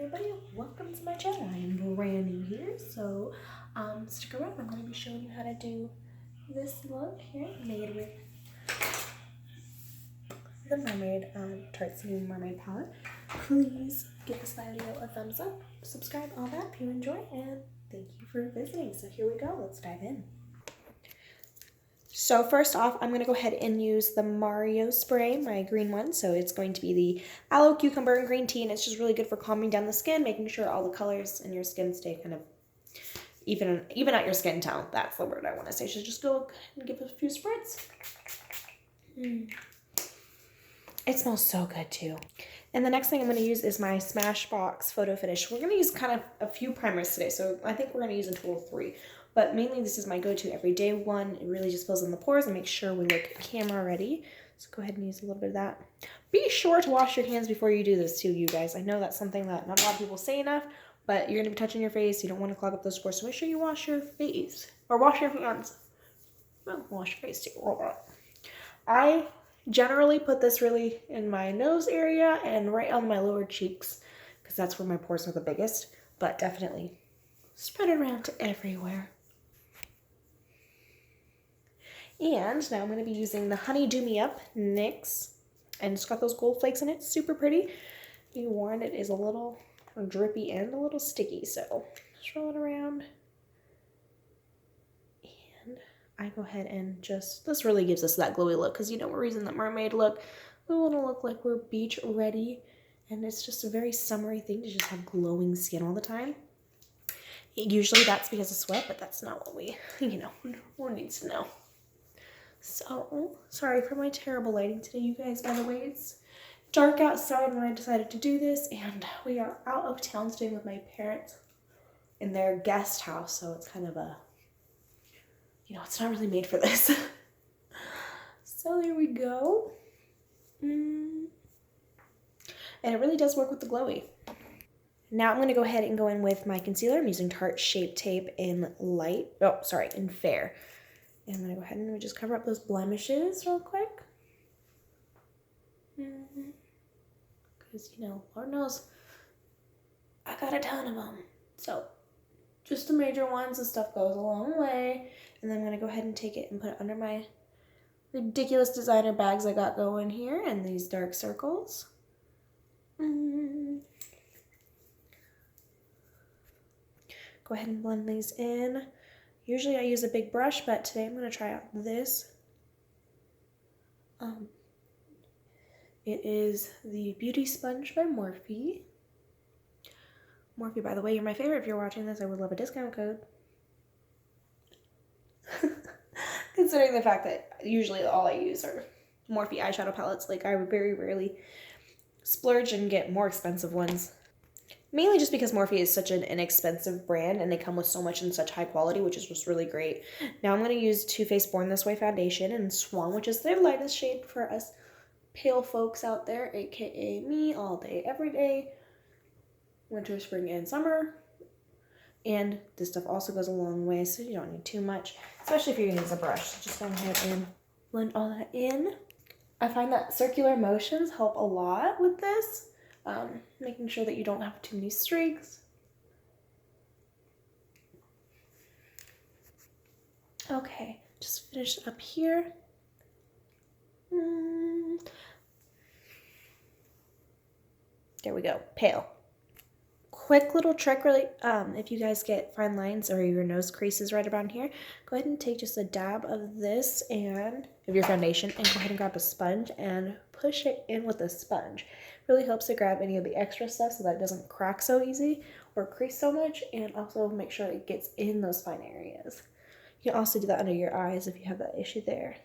everybody, welcome to my channel. I am brand new here, so stick around. I'm going to be showing you how to do this look here, made with the Mermaid Tarte new Mermaid palette. Please give this video a thumbs up, subscribe, all that if you enjoy, and thank you for visiting. So here we go, let's dive in. So first off, I'm going to go ahead and use the Mario spray, my green one. So it's going to be the aloe, cucumber, and green tea, and it's just really good for calming down the skin, making sure all the colors in your skin stay kind of even out your skin tone. That's the word I want to say. So just go and give it a few spritz. It smells so good too. And the next thing I'm going to use is my Smashbox Photo Finish. We're going to use kind of a few primers today, so I think we're going to use in total 3. But mainly this is my go-to everyday one. It really just fills in the pores and makes sure we look camera ready. So go ahead and use a little bit of that. Be sure to wash your hands before you do this too, you guys. I know that's something that not a lot of people say enough, but you're going to be touching your face. You don't want to clog up those pores, so make sure you wash your face. Or wash your hands. Well, wash your face too. I generally put this really in my nose area and right on my lower cheeks because that's where my pores are the biggest, but definitely spread it around to everywhere. And now I'm going to be using the Honey Do Me Up NYX, and it's got those gold flakes in it. Super pretty. Be warned, it is a little drippy and a little sticky, so just roll it around. And I go ahead and just, this really gives us that glowy look because you know we're using that mermaid look. We want to look like we're beach ready, and it's just a very summery thing to just have glowing skin all the time. Usually that's because of sweat, but that's not what we, no one needs to know. So, sorry for my terrible lighting today, you guys. By the way, it's dark outside when I decided to do this, and we are out of town staying with my parents in their guest house, so it's kind of a, it's not really made for this. So there we go. And it really does work with the glowy. Now I'm going to go ahead and go in with my concealer. I'm using Tarte Shape Tape in in Fair. And I'm going to go ahead and just cover up those blemishes real quick. Because, Lord knows, I got a ton of them. So, just the major ones, the stuff goes a long way. And then I'm going to go ahead and take it and put it under my ridiculous designer bags I got going here and these dark circles. Go ahead and blend these in. Usually I use a big brush, but today I'm going to try out this. It is the Beauty Sponge by Morphe. Morphe, by the way, you're my favorite. If you're watching this, I would love a discount code. Considering the fact that usually all I use are Morphe eyeshadow palettes, like I would very rarely splurge and get more expensive ones. Mainly just because Morphe is such an inexpensive brand and they come with so much and such high quality, which is just really great. Now I'm going to use Too Faced Born This Way foundation in Swan, which is their lightest shade for us pale folks out there, aka me, all day, every day, winter, spring, and summer. And this stuff also goes a long way, so you don't need too much, especially if you're going to use a brush. So just go ahead and blend all that in. I find that circular motions help a lot with this. Making sure that you don't have too many streaks. Okay, just finish up here. There we go, pale. Quick little trick, really, if you guys get fine lines or your nose creases right around here, go ahead and take just a dab of this and of your foundation and go ahead and grab a sponge and push it in with a sponge. Really helps to grab any of the extra stuff so that it doesn't crack so easy or crease so much, and also make sure it gets in those fine areas. You can also do that under your eyes if you have that issue there.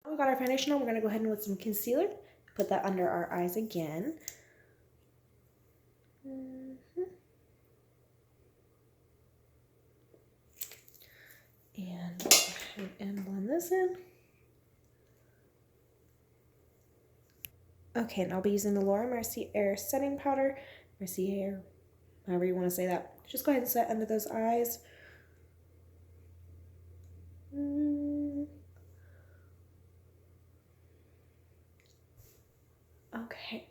We got our foundation on. We're going to go ahead and with some concealer, put that under our eyes again. And blend this in. Okay, and I'll be using the Laura Mercier setting powder, Mercier, however you want to say that. Just go ahead and set under those eyes. Okay,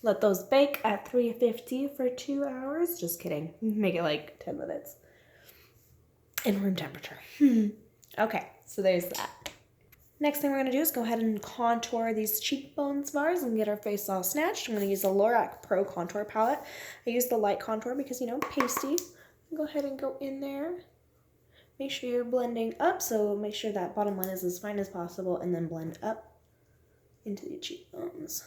Let those bake at 350 for 2 hours. Just kidding. Make it like 10 minutes. In room temperature. Okay, so there's that. Next thing we're going to do is go ahead and contour these cheekbones of ours and get our face all snatched. I'm going to use the Lorac Pro Contour Palette. I use the light contour because, you know, pasty. Go ahead and go in there. Make sure you're blending up, so make sure that bottom line is as fine as possible, and then blend up into the cheekbones.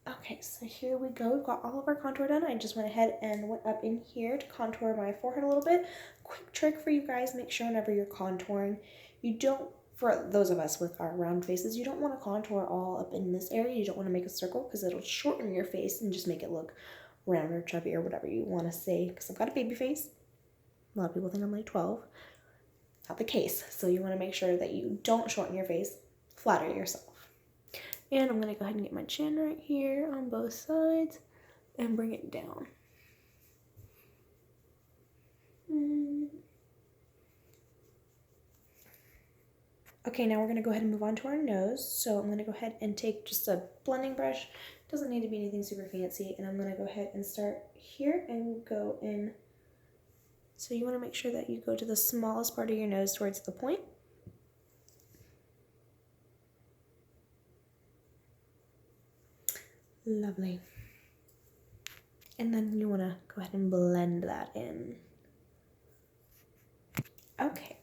Okay, so here we go. We've got all of our contour done. I just went ahead and went up in here to contour my forehead a little bit. Quick trick for you guys, make sure whenever you're contouring, you don't, for those of us with our round faces, you don't want to contour all up in this area. You don't want to make a circle because it'll shorten your face and just make it look round or chubby or whatever you want to say, because I've got a baby face. A lot of people think I'm like 12. Not the case. So you want to make sure that you don't shorten your face, flatter yourself. And I'm going to go ahead and get my chin right here on both sides and bring it down. Okay, now we're going to go ahead and move on to our nose. So I'm going to go ahead and take just a blending brush. Doesn't need to be anything super fancy. And I'm going to go ahead and start here and go in. So you want to make sure that you go to the smallest part of your nose towards the point. Lovely. And then you want to go ahead and blend that in. Okay,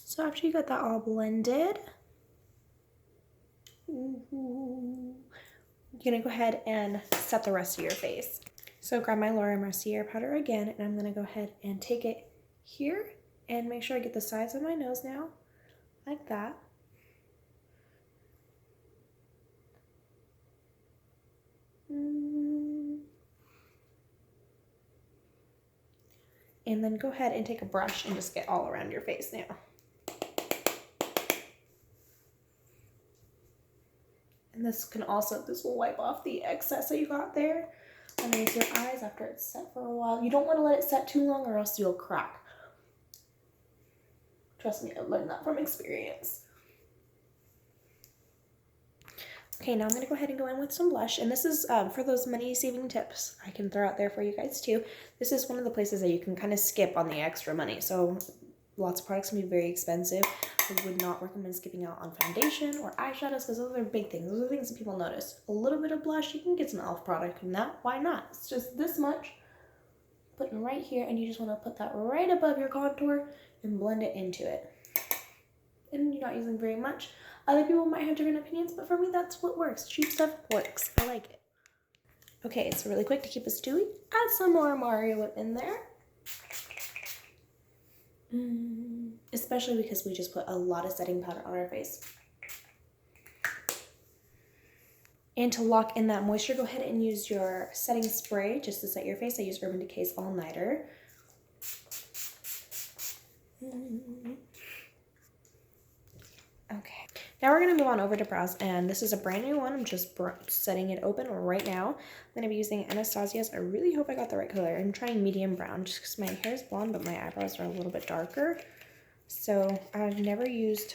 so after you got that all blended, you're going to go ahead and set the rest of your face. So grab my Laura Mercier powder again, and I'm going to go ahead and take it here and make sure I get the sides of my nose now, like that. And then go ahead and take a brush and just get all around your face now. And this will wipe off the excess that you got there underneath your eyes after it's set for a while. You don't want to let it set too long or else you'll crack. Trust me, I've learned that from experience. Okay, now I'm going to go ahead and go in with some blush. And this is for those money-saving tips I can throw out there for you guys too. This is one of the places that you can kind of skip on the extra money. So lots of products can be very expensive. I would not recommend skipping out on foundation or eyeshadows because those are big things. Those are things that people notice. A little bit of blush, you can get some e.l.f. product from that. Why not? It's just this much. Putting right here, and you just want to put that right above your contour and blend it into it. And you're not using very much. Other people might have different opinions, but for me, that's what works. Cheap stuff works. I like it. Okay, so really quick to keep us dewy, add some more Mario Whip in there. Especially because we just put a lot of setting powder on our face. And to lock in that moisture, go ahead and use your setting spray just to set your face. I use Urban Decay's All Nighter. Okay, now we're going to move on over to brows, and this is a brand new one. I'm just setting it open right now. I'm going to be using Anastasia's. I really hope I got the right color. I'm trying medium brown just because my hair is blonde, but my eyebrows are a little bit darker. So I've never used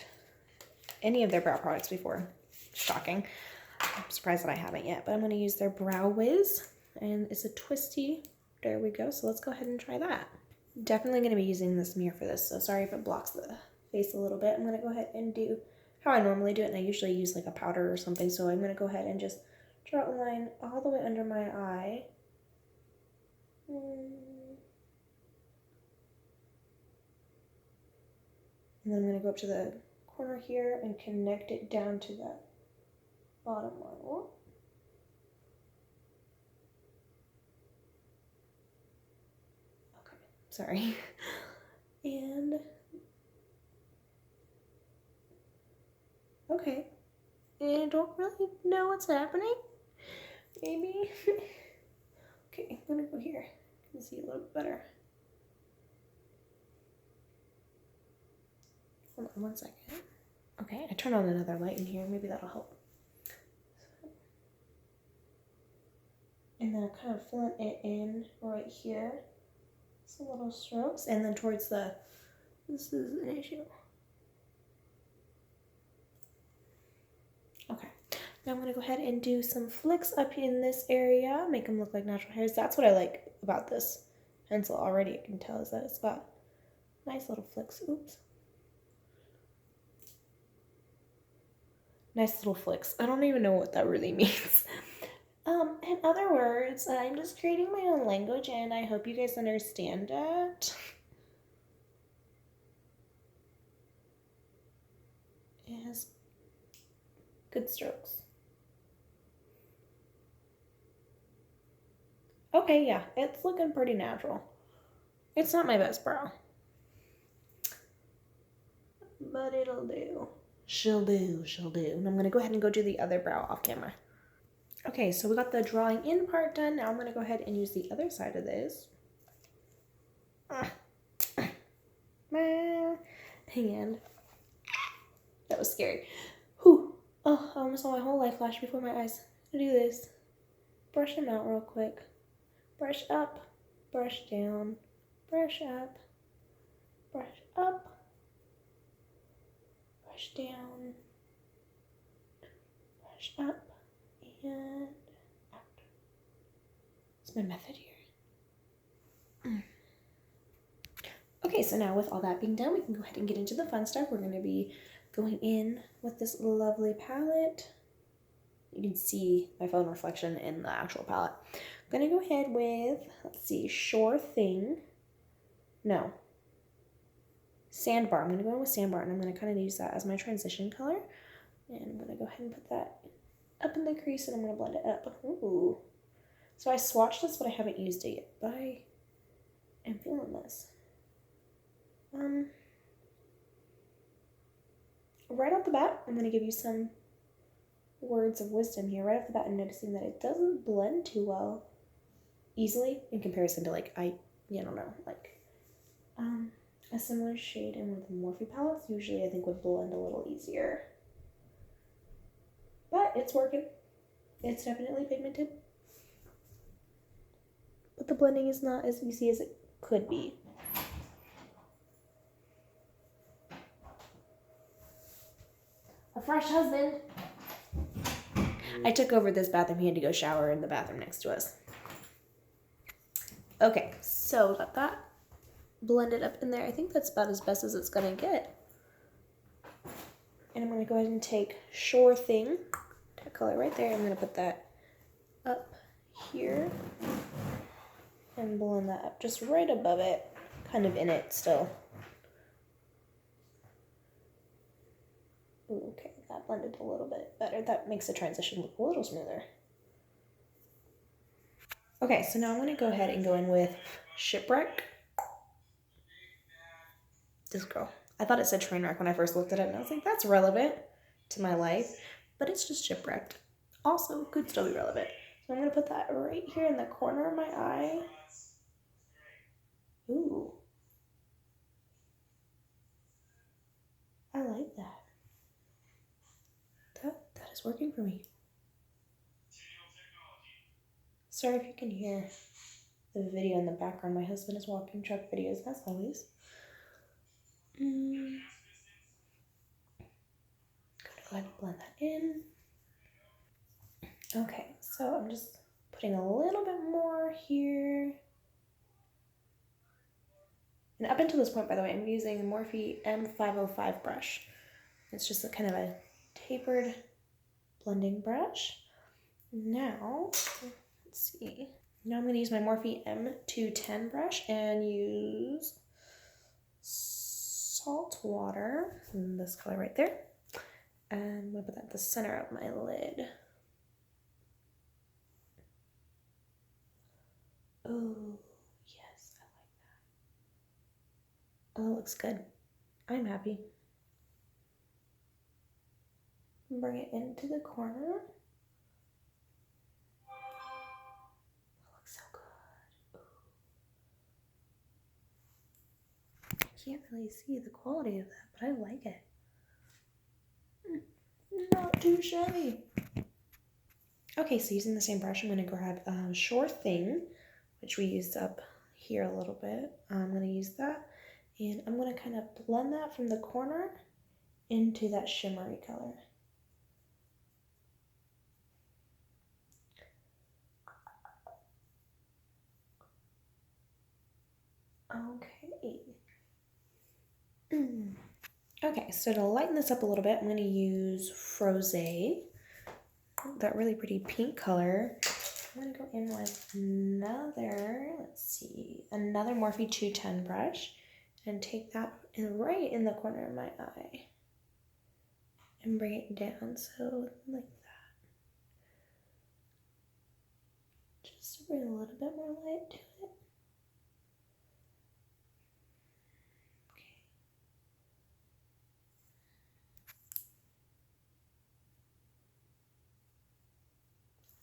any of their brow products before. Shocking. I'm surprised that I haven't yet, but I'm going to use their Brow Wiz, and it's a twisty. There we go. So let's go ahead and try that. Definitely going to be using this mirror for this, so sorry if it blocks the face a little bit. I'm going to go ahead and do how I normally do it, and I usually use like a powder or something, so I'm going to go ahead and just draw a line all the way under my eye. And then I'm going to go up to the corner here and connect it down to that bottom line. Okay, sorry. And okay, and I don't really know what's happening. Maybe. Okay, I'm gonna go here. You can see a little bit better. Hold on 1 second. Okay, I turned on another light in here. Maybe that'll help. And then I'm kind of filling it in right here. Some little strokes, and then towards the. This is an issue. Okay. Now I'm going to go ahead and do some flicks up in this area, make them look like natural hairs. That's what I like about this pencil already, I can tell, is that it's got nice little flicks. Oops. Nice little flicks. I don't even know what that really means. In other words, I'm just creating my own language and I hope you guys understand it. It has good strokes. Okay, yeah, it's looking pretty natural. It's not my best brow, but it'll do. She'll do. And I'm gonna go ahead and go do the other brow off camera. Okay, so we got the drawing in part done. Now I'm gonna go ahead and use the other side of this. And that was scary. Whew. Oh, I almost saw my whole life flash before my eyes. I'm gonna do this. Brush them out real quick. Brush up, brush down, brush up, brush up, brush down, brush up, and out. That's my method here. Okay, so now with all that being done, we can go ahead and get into the fun stuff. We're going to be going in with this lovely palette. You can see my phone reflection in the actual palette. I'm going to go ahead with, let's see, Sure Thing. No. Sandbar. I'm going to go in with Sandbar, and I'm going to kind of use that as my transition color. And I'm going to go ahead and put that up in the crease, and I'm going to blend it up. Ooh. So I swatched this, but I haven't used it yet. But I am feeling this. Right off the bat, I'm going to give you some words of wisdom here. Right off the bat, I'm noticing that it doesn't blend too well easily in comparison to like, I don't know, like a similar shade in one of the Morphe palettes usually I think would blend a little easier. But it's working. It's definitely pigmented. But the blending is not as easy as it could be. A fresh husband. I took over this bathroom. He had to go shower in the bathroom next to us. Okay, so got that blended up in there. I think that's about as best as it's gonna get. And I'm gonna go ahead and take Sure Thing, that color right there. I'm gonna put that up here and blend that up just right above it, kind of in it still. Ooh, okay, that blended a little bit better. That makes the transition look a little smoother. Okay, so now I'm gonna go ahead and go in with Shipwreck. This girl. I thought it said Trainwreck when I first looked at it, and I was like, that's relevant to my life, but it's just Shipwrecked. Also, could still be relevant. So I'm gonna put that right here in the corner of my eye. Ooh. I like that. That is working for me. Sorry if you can hear the video in the background. My husband is watching truck videos, as always. Gonna go ahead and blend that in. Okay, so I'm just putting a little bit more here. And up until this point, by the way, I'm using a Morphe M505 brush. It's just a kind of a tapered blending brush. Now, let's see. Now I'm going to use my Morphe M210 brush and use salt water, in this color right there. And I'm going to put that at the center of my lid. Oh, yes, I like that. Oh, that looks good. I'm happy. Bring it into the corner. That looks so good. Ooh. I can't really see the quality of that, but I like it. Not too shabby. Okay, so using the same brush, I'm going to grab Sure Thing, which we used up here a little bit. I'm going to use that, and I'm going to kind of blend that from the corner into that shimmery color. Okay. Okay, so to lighten this up a little bit, I'm going to use Froze, that really pretty pink color. I'm going to go in with another Morphe 210 brush and take that right in the corner of my eye and bring it down, so like that. Just to bring a little bit more light to it.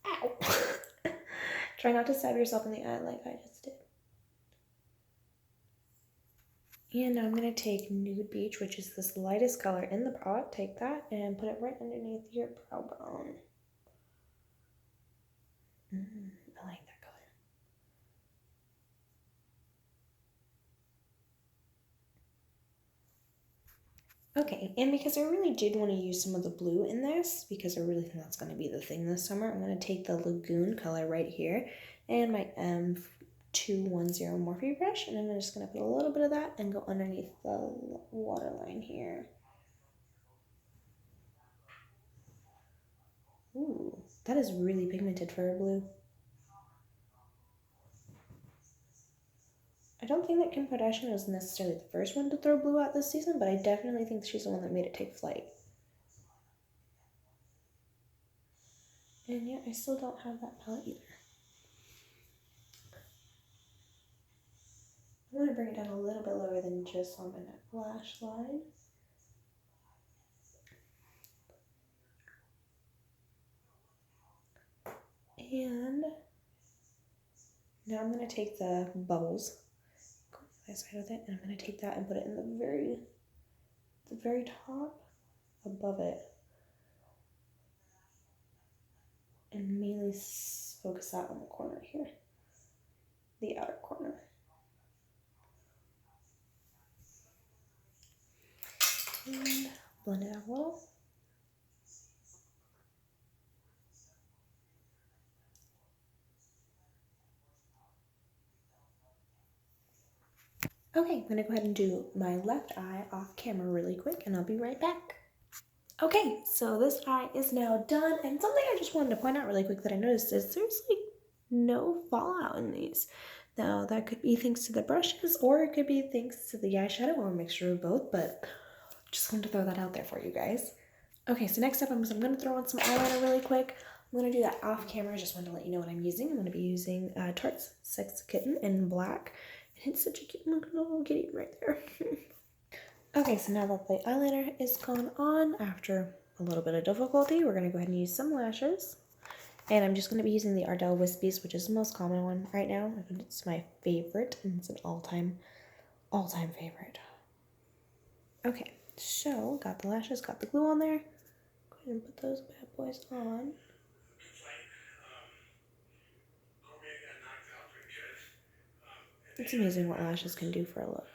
Ow! Try not to stab yourself in the eye like I just did. And now I'm going to take Nude Beach, which is this lightest color in the palette. Take that and put it right underneath your brow bone. I like that color. Okay, and because I really did want to use some of the blue in this, because I really think that's going to be the thing this summer, I'm going to take the Lagoon color right here and my M210 Morphe brush, and I'm just going to put a little bit of that and go underneath the waterline here. Ooh, that is really pigmented for a blue. I don't think that Kim Kardashian was necessarily the first one to throw blue out this season, but I definitely think she's the one that made it take flight. And yeah, I still don't have that palette either. I'm going to bring it down a little bit lower than just on my lash line. And now I'm going to take the bubbles, go to the side with it, and I'm going to take that and put it in the very top above it. And mainly focus that on the corner here, the outer corner. And blend it out a little. Okay, I'm gonna go ahead and do my left eye off camera really quick and I'll be right back. Okay, so this eye is now done, and something I just wanted to point out really quick that I noticed is there's like no fallout in these. Now that could be thanks to the brushes or it could be thanks to the eyeshadow or a mixture of both, but just wanted to throw that out there for you guys. Okay, so next up I'm gonna throw on some eyeliner really quick. I'm gonna do that off camera. I just wanted to let you know what I'm using. I'm gonna be using Tarte's Sex Kitten in black. It's such a cute little kitty right there. Okay, so now that the eyeliner is gone on, after a little bit of difficulty, we're going to go ahead and use some lashes. And I'm just going to be using the Ardell Wispies, which is the most common one right now. It's my favorite, and it's an all-time favorite. Okay, so got the lashes, got the glue on there. Go ahead and put those bad boys on. It's amazing what lashes can do for a look.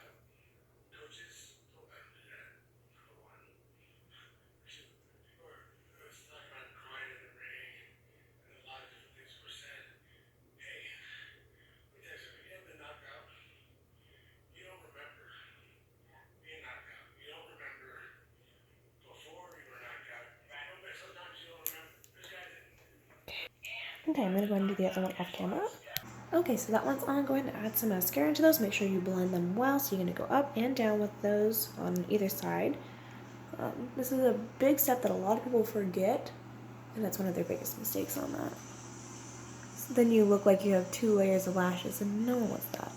Okay, I'm gonna go ahead and do the other one off camera. Okay, so that one's on. Go ahead and add some mascara into those. Make sure you blend them well. So you're gonna go up and down with those on either side. This is a big step that a lot of people forget, and that's one of their biggest mistakes on that. So then you look like you have 2 layers of lashes, and no one wants that.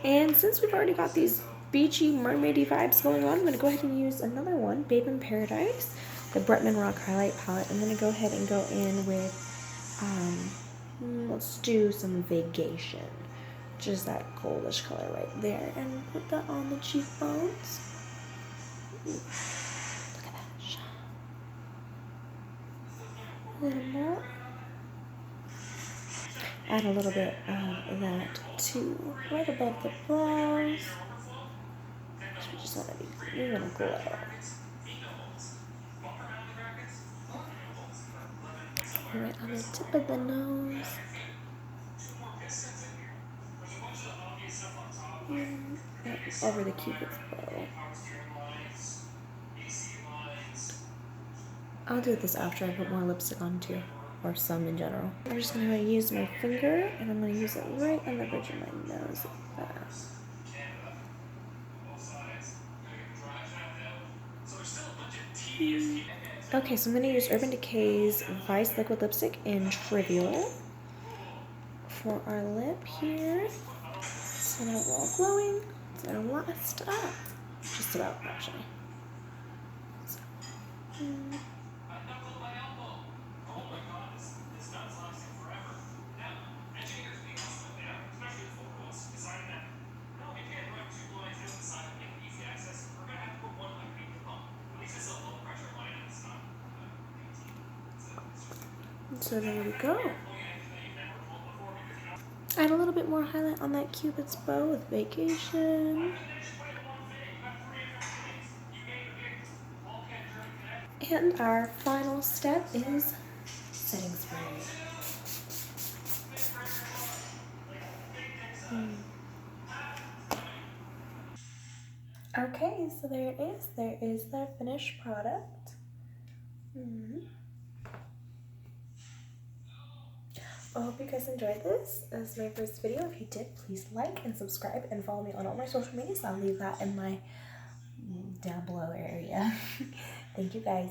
And since we've already got these beachy, mermaidy vibes going on, I'm going to go ahead and use another one, Babe in Paradise, the Bretman Rock Highlight Palette. I'm going to go ahead and go in with, let's do some Vacation, which is that goldish color right there, and put that on the cheekbones. Ooh, look at that shine. A little more. Add a little bit of that too, right above the brows. We just want to we want to glow. Right on the tip of the nose. over the Cupid's bow. I'll do this after I put more lipstick on too, or some in general. I'm just gonna use my finger and I'm gonna use it right on the bridge of my nose like that. Okay, so I'm gonna use Urban Decay's Vice Liquid Lipstick in Trivial for our lip here. So now we're all glowing. It's gonna last up. Just about, actually. So, so there we go. Add a little bit more highlight on that Cupid's bow with Vacation. And our final step is setting spray. Okay, so there it is. There is the finished product. I hope you guys enjoyed this. This is my first video. If you did, please like and subscribe and follow me on all my social medias. I'll leave that in my down below area. Thank you guys.